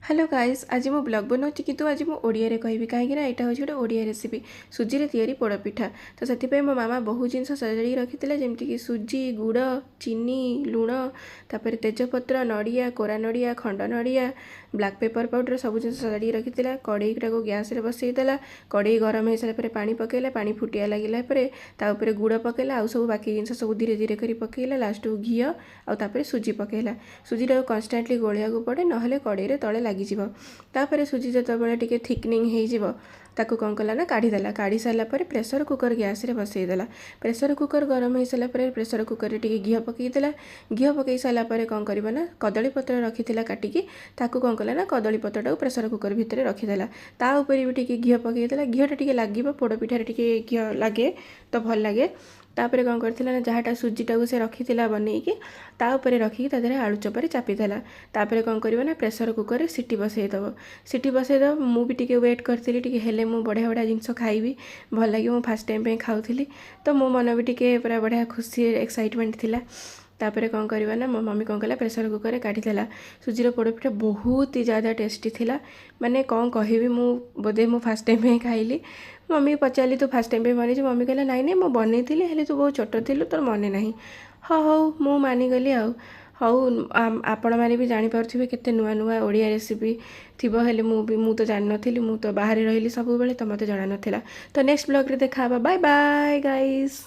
Hello guys आज मो blog बनाऊँ किंतु आज मो ओडिया कहबी कहीं यहाँ हूँ गोटे ओडिया रेसिपी सुजी रे तैयारी पोड़पिठा। तो से मो मामा बहुत जिन सजाड़ी रखी जमीक सुजी गुड़ चीनी लुण तापर तेजपत्र नड़िया कोरा नड़िया खंड नड़िया ब्लैक पेपर पाउडर सब जिन सजाड़ी रखी कड़े को गैस रे बसईदेला कड़े गरम हो सारा पानी पकेला पानी फुटिया लगे गुड़ पकेला आउ सब बाकी जिन सब धीरे धीरे कर पकेला लास्ट को घी आउे सुजी पकेला सुजी कन्स्टाटली गोलिया पड़े ना कड़े तले लगिଯିବ। तापर सुजी जितेबाला टिके थिकनिंग हो ताकू कौन कला ना काढ़ीदेला काढ़ी सारापर प्रेसर कुकर गैस रे बसईदेला प्रेसर कुकर गरम हो सारापर प्रेसर कुकर टिके घी पकईदेला घी पकई सारापर कौन कर ना कदली पत्र रखी काटिकी ताकू कौन कला ना कदली पत्रटा प्रेसर कुकर भितर रखीदेला ता ऊपर भी टिके घी पकईदेला घीटा टिके लगे पोड़पिठार टिके घी लगे तो भल लगे। तापर कौन करथिला ना जहाँटा सुजीटा को से रखीथिला बनईकी ता ऊपर रखिकी ता देहरे आलू चपारे चापीदेला तापर कौन करिवो ना प्रेसर कुकर रे सीटी बसईदेव मु भी टिके वेट करथिली टिके हेले मु बढ़िया बढ़िया जिनस खाइबी भल लगे मु फास्ट टाइम पे खाउथिली तो मो मन भी टिके पूरा बढ़िया खुशी एक्साइटमेंट थिला। तापर कौन करवा ना मो मम्मी कौन कला प्रेसर कुकर रे काढ़ीदेला सुजीर पोड़पिठा बहुत ही ज़्यादा टेस्टी थिला माने कौन कहबी मु बोधे मु फास्ट टाइम पे खाइली मम्मी पचारि तू फास्ट टाइम पे बनी मम्मी कहला नाई नहीं मुझे बनई हेले तू बहुत छोट थिलु तोर मन ना हाँ हौ मु मानिगली हौ आपण मैंने भी जानीपे केते नुआ नुआ ओडिया रेसिपी थी हेले मु तो जान नी मु तो बाहर रही सब बेले तो मत जाना नाला। तो नेक्स्ट ब्लॉग रे देखा बाय बाय गाइस।